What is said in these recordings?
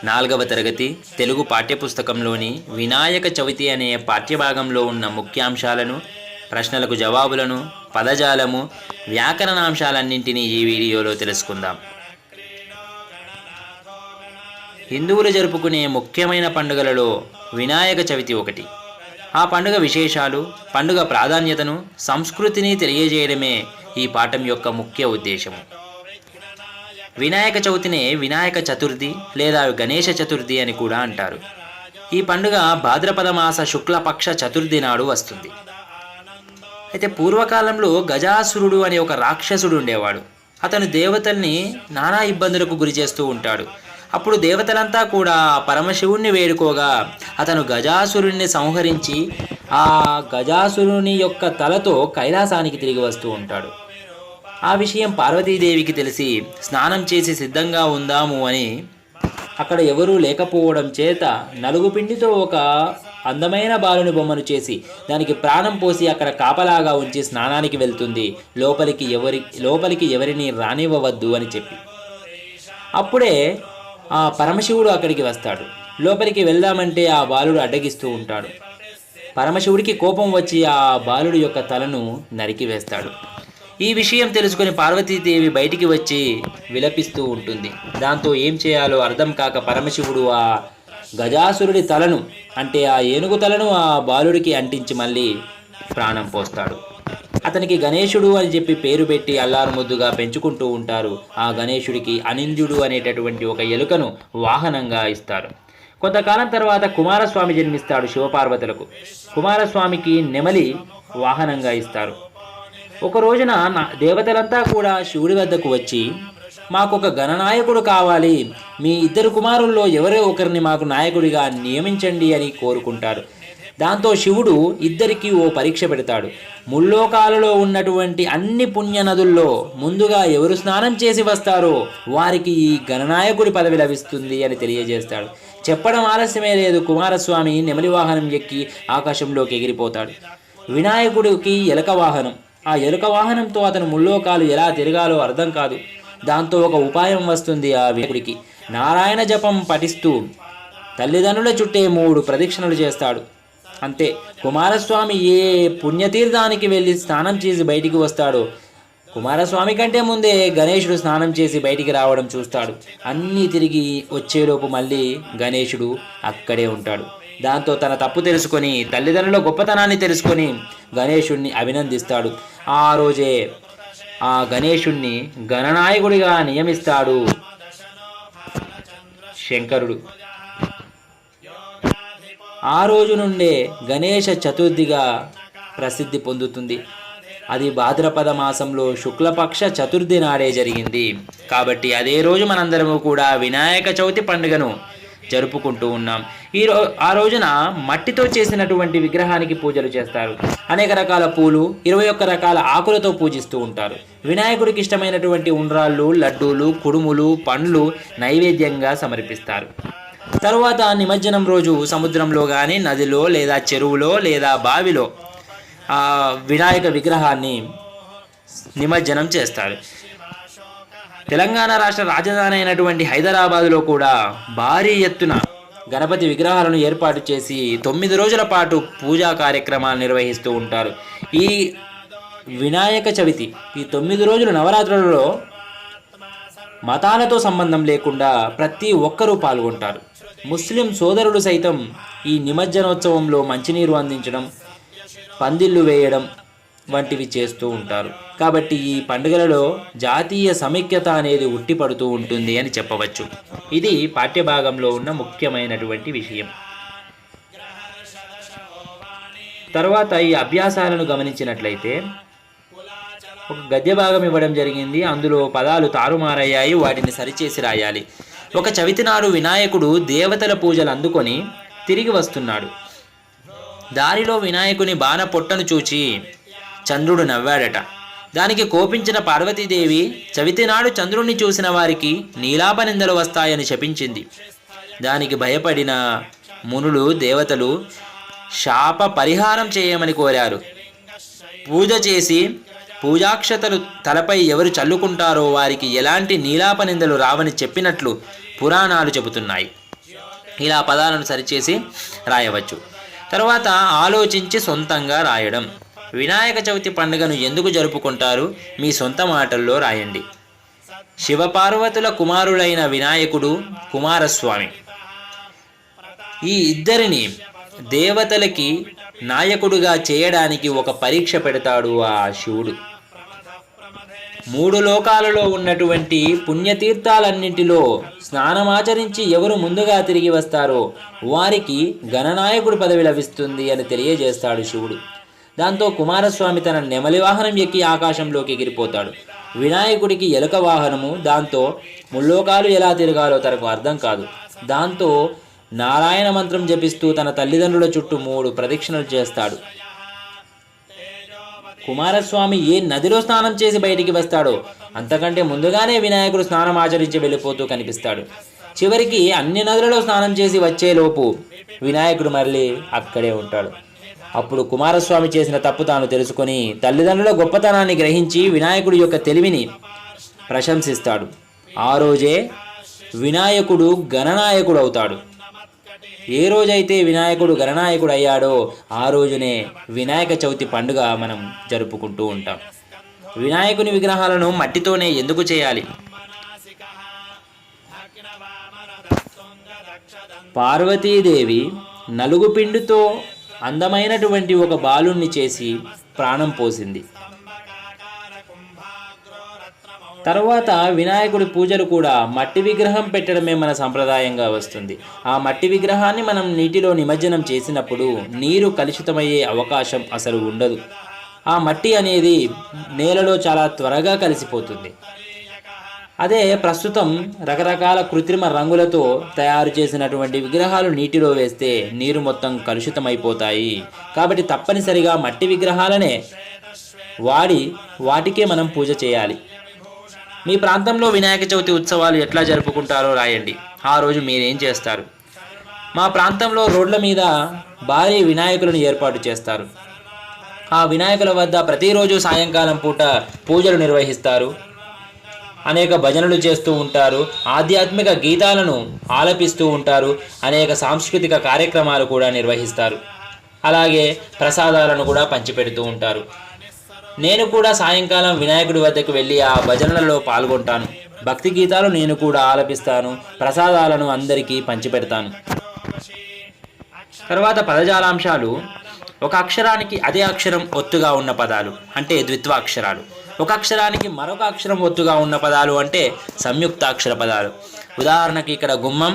4వ తరగతి తెలుగు పాఠ్యపుస్తకంలోని వినాయక చవితి అనే పాఠ్యభాగంలో ఉన్న ముఖ్యాంశాలను, ప్రశ్నలకు జవాబులను, పదజాలము, వ్యాకరణాంశాలన్నింటినీ ఈ వీడియోలో తెలుసుకుందాం. హిందువులు జరుపుకునే ముఖ్యమైన పండుగలలో వినాయక చవితి ఒకటి. ఆ పండుగ విశేషాలు, పండుగ ప్రాధాన్యతను, సంస్కృతిని తెలియజేయడమే ఈ పాఠం యొక్క ముఖ్య ఉద్దేశము. వినాయక చవితినే వినాయక చతుర్థి లేదా గణేష చతుర్థి అని కూడా అంటారు. ఈ పండుగ భాద్రపద మాస శుక్లపక్ష చతుర్థి నాడు వస్తుంది. అయితే పూర్వకాలంలో గజాసురుడు అనే ఒక రాక్షసుడు ఉండేవాడు. అతను దేవతల్ని నానా ఇబ్బందులకు గురి చేస్తూ ఉంటాడు. అప్పుడు దేవతలంతా కూడా పరమశివుణ్ణి వేడుకోగా అతను గజాసురుణ్ణి సంహరించి ఆ గజాసురుని యొక్క తలతో కైలాసానికి తిరిగి వస్తూ ఉంటాడు. ఆ విషయం పార్వతీదేవికి తెలిసి స్నానం చేసి సిద్ధంగా ఉందాము అని అక్కడ ఎవరూ లేకపోవడం చేత నలుగుపిండితో ఒక అందమైన బాలుని బొమ్మను చేసి దానికి ప్రాణం పోసి అక్కడ కాపలాగా ఉంచి స్నానానికి వెళ్తుంది, లోపలికి ఎవరిని రానివ్వవద్దు అని చెప్పి. అప్పుడే ఆ పరమశివుడు అక్కడికి వస్తాడు. లోపలికి వెళ్దామంటే ఆ బాలుడు అడ్డగిస్తూ ఉంటాడు. పరమశివుడికి కోపం వచ్చి ఆ బాలుడి యొక్క తలను నరికివేస్తాడు. ఈ విషయం తెలుసుకుని పార్వతీదేవి బయటికి వచ్చి విలపిస్తూ ఉంటుంది. దాంతో ఏం చేయాలో అర్థం కాక పరమశివుడు ఆ గజాసురుడి తలను, అంటే ఆ ఏనుగు తలను ఆ బాలుడికి అంటించి మళ్ళీ ప్రాణం పోస్తాడు. అతనికి గణేశుడు అని చెప్పి పేరు పెట్టి అల్లారు ముద్దుగా పెంచుకుంటూ ఉంటారు. ఆ గణేశుడికి అనింద్యుడు అనేటటువంటి ఒక ఎలుకను వాహనంగా ఇస్తారు. కొంతకాలం తర్వాత కుమారస్వామి జన్మిస్తాడు శివపార్వతులకు. కుమారస్వామికి నెమలి వాహనంగా ఇస్తారు. ఒక రోజున దేవతలంతా కూడా శివుడి వద్దకు వచ్చి, మాకొక గణనాయకుడు కావాలి, మీ ఇద్దరు కుమారుల్లో ఎవరో ఒకరిని మాకు నాయకుడిగా నియమించండి అని కోరుకుంటారు. దాంతో శివుడు ఇద్దరికీ ఓ పరీక్ష పెడతాడు. ముల్లోకాలలో ఉన్నటువంటి అన్ని పుణ్య నదుల్లో ముందుగా ఎవరు స్నానం చేసి వస్తారో వారికి ఈ గణనాయకుడి పదవి లభిస్తుంది అని తెలియజేస్తాడు. చెప్పడం ఆలస్యమే లేదు, కుమారస్వామి నెమలి వాహనం ఎక్కి ఆకాశంలోకి ఎగిరిపోతాడు. వినాయకుడికి ఎలక వాహనం. ఆ ఎలుక వాహనంతో అతను ముల్లోకాలు ఎలా తిరగాలో అర్థం కాదు. దాంతో ఒక ఉపాయం వస్తుంది ఆ వినాయకుడికి. నారాయణ జపం పఠిస్తూ తల్లిదండ్రుల చుట్టే 3 ప్రదక్షిణలు చేస్తాడు. అంతే, కుమారస్వామి ఏ పుణ్యతీర్థానికి వెళ్ళి స్నానం చేసి బయటికి వస్తాడో కుమారస్వామి కంటే ముందే గణేశుడు స్నానం చేసి బయటికి రావడం చూస్తాడు. అన్నీ తిరిగి వచ్చేలోపు మళ్ళీ గణేశుడు అక్కడే ఉంటాడు. దాంతో తన తప్పు తెలుసుకొని, తల్లిదండ్రుల గొప్పతనాన్ని తెలుసుకొని గణేశుణ్ణి అభినందిస్తాడు. ఆ రోజే ఆ గణేశుణ్ణి గణనాయకుడిగా నియమిస్తాడు శంకరుడు. ఆ రోజు నుండే గణేష చతుర్థిగా ప్రసిద్ధి పొందుతుంది. అది భాద్రపద మాసంలో శుక్లపక్ష చతుర్థి నాడే జరిగింది. కాబట్టి అదే రోజు మనందరము కూడా వినాయక చవితి పండుగను జరుపుకుంటూ ఉన్నాం. ఆ రోజున మట్టితో చేసినటువంటి విగ్రహానికి పూజలు చేస్తారు. అనేక రకాల పూలు, 21 రకాల ఆకులతో పూజిస్తూ ఉంటారు. వినాయకుడికి ఇష్టమైనటువంటి ఉండ్రాళ్ళు, లడ్డూలు, కుడుములు, పండ్లు నైవేద్యంగా సమర్పిస్తారు. తరువాత నిమజ్జనం రోజు సముద్రంలో కానీ, నదిలో లేదా చెరువులో లేదా బావిలో ఆ వినాయక విగ్రహాన్ని నిమజ్జనం చేస్తారు. తెలంగాణ రాష్ట్ర రాజధాని అయినటువంటి హైదరాబాదులో కూడా భారీ ఎత్తున గణపతి విగ్రహాలను ఏర్పాటు చేసి 9 రోజుల పాటు పూజా కార్యక్రమాలు నిర్వహిస్తూ ఉంటారు. ఈ వినాయక చవితి, ఈ 9 రోజుల నవరాత్రులలో మతాలతో సంబంధం లేకుండా ప్రతి ఒక్కరూ పాల్గొంటారు. ముస్లిం సోదరులు సైతం ఈ నిమజ్జనోత్సవంలో మంచినీరు అందించడం, పందిళ్ళు వేయడం వంటివి చేస్తూ ఉంటారు. కాబట్టి ఈ పండుగలలో జాతీయ సమైక్యత అనేది ఉట్టిపడుతూ ఉంటుంది అని చెప్పవచ్చు. ఇది పాఠ్యభాగంలో ఉన్న ముఖ్యమైనటువంటి విషయం. తర్వాత ఈ అభ్యాసాలను గమనించినట్లయితే ఒక గద్య భాగం ఇవ్వడం జరిగింది. అందులో పదాలు తారుమారయ్యాయి, వాటిని సరిచేసి రాయాలి. ఒక చవితి నాడు వినాయకుడు దేవతల పూజలు అందుకొని తిరిగి వస్తున్నాడు. దారిలో వినాయకుని బాణ పొట్టను చూచి చంద్రుడు నవ్వాడట. దానికి కోపించిన పార్వతీదేవి చవితి నాడు చంద్రుణ్ణి చూసిన వారికి నీలాప నిందలు వస్తాయని శపించింది. దానికి భయపడిన మునులు, దేవతలు శాప పరిహారం చేయమని కోరారు. పూజ చేసి పూజాక్షతలు తలపై ఎవరు చల్లుకుంటారో వారికి ఎలాంటి నీలాప నిందలు రావని చెప్పినట్లు పురాణాలు చెబుతున్నాయి. ఇలా పదాలను సరిచేసి రాయవచ్చు. తర్వాత ఆలోచించి సొంతంగా రాయడం. వినాయక చవితి పండుగను ఎందుకు జరుపుకుంటారు? మీ సొంత మాటల్లో రాయండి. శివపార్వతుల కుమారుడైన వినాయకుడు, కుమారస్వామి, ఈ ఇద్దరిని దేవతలకి నాయకుడుగా చేయడానికి ఒక పరీక్ష పెడతాడు ఆ శివుడు. 3 లోకాలలో ఉన్నటువంటి పుణ్యతీర్థాలన్నింటిలో స్నానమాచరించి ఎవరు ముందుగా తిరిగి వస్తారో వారికి గణనాయకుడు పదవి లభిస్తుంది అని తెలియజేస్తాడు శివుడు. దాంతో కుమారస్వామి తన నెమలి వాహనం ఎక్కి ఆకాశంలోకి ఎగిరిపోతాడు. వినాయకుడికి ఎలుక వాహనము, దాంతో ముల్లోకాలు ఎలా తిరగాలో తనకు అర్థం కాదు. దాంతో నారాయణ మంత్రం జపిస్తూ తన తల్లిదండ్రుల చుట్టూ 3 ప్రదక్షిణలు చేస్తాడు. కుమారస్వామి ఏ నదిలో స్నానం చేసి బయటికి వస్తాడో అంతకంటే ముందుగానే వినాయకుడు స్నానం ఆచరించి వెళ్ళిపోతూ కనిపిస్తాడు. చివరికి అన్ని నదులలో స్నానం చేసి వచ్చేలోపు వినాయకుడు మళ్ళీ అక్కడే ఉంటాడు. అప్పుడు కుమారస్వామి చేసిన తప్పు తాను తెలుసుకొని తల్లిదండ్రుల గొప్పతనాన్ని గ్రహించి వినాయకుడి యొక్క తెలివిని ప్రశంసిస్తాడు. ఆ రోజే వినాయకుడు గణనాయకుడు అవుతాడు. ఏ రోజైతే వినాయకుడు గణనాయకుడు అయ్యాడో ఆ రోజునే వినాయక చవితి పండుగ మనం జరుపుకుంటూ ఉంటాం. వినాయకుని విగ్రహాలను మట్టితోనే ఎందుకు చేయాలి? పార్వతీదేవి నలుగు పిండితో అందమైనటువంటి ఒక బాలుణ్ణి చేసి ప్రాణం పోసింది. తర్వాత వినాయకుడి పూజలు కూడా మట్టి విగ్రహం పెట్టడమే మన సంప్రదాయంగా వస్తుంది. ఆ మట్టి విగ్రహాన్ని మనం నీటిలో నిమజ్జనం చేసినప్పుడు నీరు కలుషితమయ్యే అవకాశం అసలు ఉండదు. ఆ మట్టి అనేది నేలలో చాలా త్వరగా కలిసిపోతుంది. అదే ప్రస్తుతం రకరకాల కృత్రిమ రంగులతో తయారు చేసినటువంటి విగ్రహాలు నీటిలో వేస్తే నీరు మొత్తం కలుషితమైపోతాయి. కాబట్టి తప్పనిసరిగా మట్టి విగ్రహాలనే వాటికే మనం పూజ చేయాలి. మీ ప్రాంతంలో వినాయక చవితి ఉత్సవాలు ఎట్లా జరుపుకుంటారో రాయండి. ఆ రోజు మీరేం చేస్తారు? మా ప్రాంతంలో రోడ్ల మీద భారీ వినాయకులను ఏర్పాటు చేస్తారు. ఆ వినాయకుల వద్ద ప్రతిరోజు సాయంకాలం పూట పూజలు నిర్వహిస్తారు. అనేక భజనలు చేస్తూ ఉంటారు. ఆధ్యాత్మిక గీతాలను ఆలపిస్తూ ఉంటారు. అనేక సాంస్కృతిక కార్యక్రమాలు కూడా నిర్వహిస్తారు. అలాగే ప్రసాదాలను కూడా పంచిపెడుతూ ఉంటారు. నేను కూడా సాయంకాలం వినాయకుడి వద్దకు వెళ్ళి ఆ భజనలలో పాల్గొంటాను. భక్తి గీతాలు నేను కూడా ఆలపిస్తాను. ప్రసాదాలను అందరికీ పంచిపెడతాను. తర్వాత పదజాలాంశాలు. ఒక అక్షరానికి అదే అక్షరం ఒత్తుగా ఉన్న పదాలు అంటే ద్విత్వాక్షరాలు. ఒక అక్షరానికి మరొక అక్షరం ఒత్తుగా ఉన్న పదాలు అంటే సంయుక్తాక్షర పదాలు. ఉదాహరణకి ఇక్కడ గుమ్మం,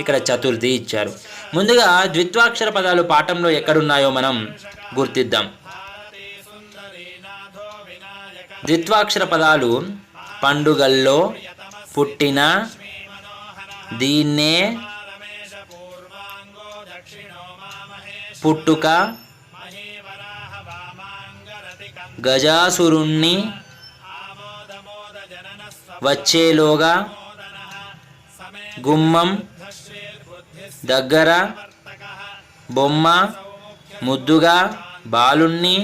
ఇక్కడ చతుర్థి ఇచ్చారు. ముందుగా ద్విత్వాక్షర పదాలు పాఠంలో ఎక్కడున్నాయో మనం గుర్తిద్దాం. ద్విత్వాక్షర పదాలు పండుగల్లో, పుట్టిన, దీన్నే, పుట్టుక, గజాసురుణ్ణి, వచ్చేలోగా, గుమ్మం, దగ్గర, బొమ్మ, ముద్దుగా, బాలుణ్ణి,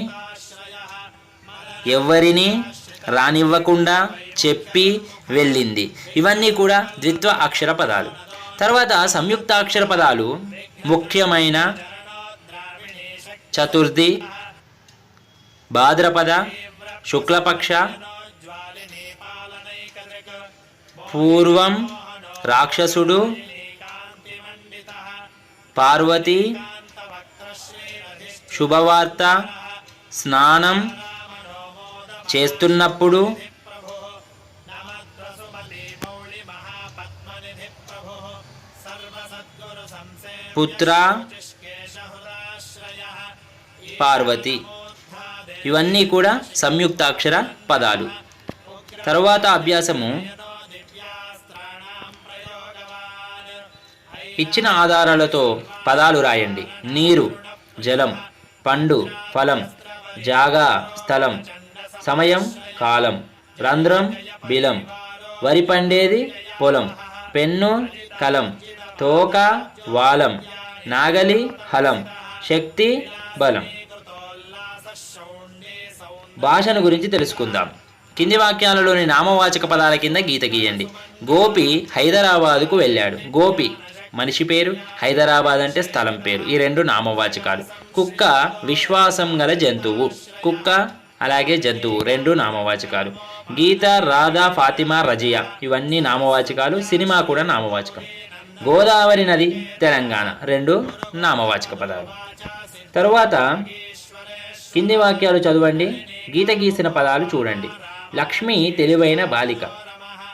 ఎవ్వరిని రానివ్వకుండా, చెప్పి, వెళ్ళింది. ఇవన్నీ కూడా ద్విత్వ అక్షర పదాలు. తర్వాత సంయుక్తాక్షర పదాలు ముఖ్యమైన, చతుర్థి, భాద్రపద, శుక్లపక్ష, పూర్వం, రాక్షసుడు, పార్వతి, శుభవార్త, స్నానం, చేస్తున్నప్పుడు, పుత్ర, పార్వతి. ఇవన్నీ కూడా సంయుక్తాక్షర పదాలు. తరువాత అభ్యాసము. ఇచ్చిన ఆధారాలతో పదాలు రాయండి. నీరు, జలం, పండు, ఫలం, జాగా, స్థలం, సమయం, కాలం, రంధ్రం, బిలం, వరి పండేది, పొలం, పెన్ను, కలం, తోక, వాలం, నాగలి, హలం, శక్తి, బలం. భాషను గురించి తెలుసుకుందాం. కింది వాక్యాలలోని నామవాచక పదాల కింద గీత గీయండి. గోపి హైదరాబాదుకు వెళ్ళాడు. గోపి మనిషి పేరు, హైదరాబాద్ అంటే స్థలం పేరు. ఈ రెండు నామవాచకాలు. కుక్క విశ్వాసం గల జంతువు. కుక్క అలాగే జంతువు రెండు నామవాచకాలు. గీత, రాధా, ఫాతిమా, రజియా ఇవన్నీ నామవాచకాలు. సినిమా కూడా నామవాచకం. గోదావరి నది తెలంగాణ రెండు నామవాచక పదాలు. తరువాత కింది వాక్యాలు చదవండి. గీత గీసిన పదాలు చూడండి. లక్ష్మి తెలివైన బాలిక.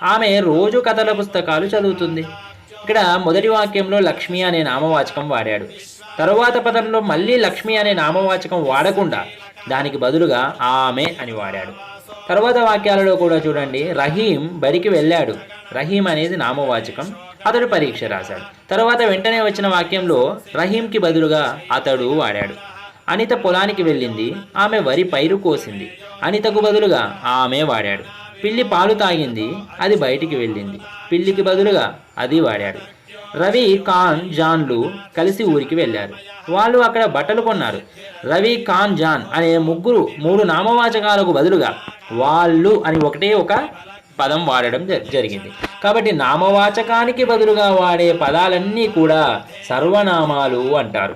ఆమె రోజు కథల పుస్తకాలు చదువుతుంది. ఇక్కడ మొదటి వాక్యంలో లక్ష్మి అనే నామవాచకం వాడాడు. తరువాత పదంలో మళ్ళీ లక్ష్మి అనే నామవాచకం వాడకుండా దానికి బదులుగా ఆమె అని వాడాడు. తరువాత వాక్యాలలో కూడా చూడండి. రహీం బడికి వెళ్ళాడు. రహీం అనేది నామవాచకం. అతడు పరీక్ష రాశాడు. తరువాత వెంటనే వచ్చిన వాక్యంలో రహీంకి బదులుగా అతడు వాడాడు. అనిత పొలానికి వెళ్ళింది. ఆమె వరి పైరు కోసింది. అనితకు బదులుగా ఆమె వాడాడు. పిల్లి పాలు తాగింది. అది బయటికి వెళ్ళింది. పిల్లికి బదులుగా అది వాడాడు. రవి, ఖాన్, జాన్లు కలిసి ఊరికి వెళ్ళారు. వాళ్ళు అక్కడ బట్టలు కొన్నారు. రవి, ఖాన్, జాన్ అనే మూడు నామవాచకాలకు బదులుగా వాళ్ళు అని ఒకటే ఒక పదం వాడడం జరిగింది. కాబట్టి నామవాచకానికి బదులుగా వాడే పదాలన్నీ కూడా సర్వనామాలు అంటారు.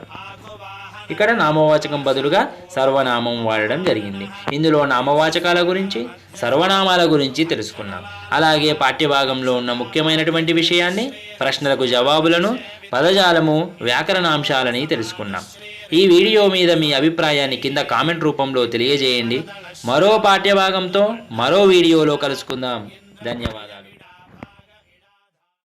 ఇక్కడ నామవాచకం బదులుగా సర్వనామం వాడడం జరిగింది. ఇందులో నామవాచకాల గురించి, సర్వనామాల గురించి తెలుసుకున్నాం. అలాగే పాఠ్యభాగంలో ఉన్న ముఖ్యమైనటువంటి విషయాన్ని, ప్రశ్నలకు జవాబులను, పదజాలము, వ్యాకరణాంశాలని తెలుసుకున్నాం. ఈ వీడియో మీద మీ అభిప్రాయాన్ని కింద కామెంట్ రూపంలో తెలియజేయండి. మరో పాఠ్యభాగంతో మరో వీడియోలో కలుసుకుందాం. ధన్యవాదాలు.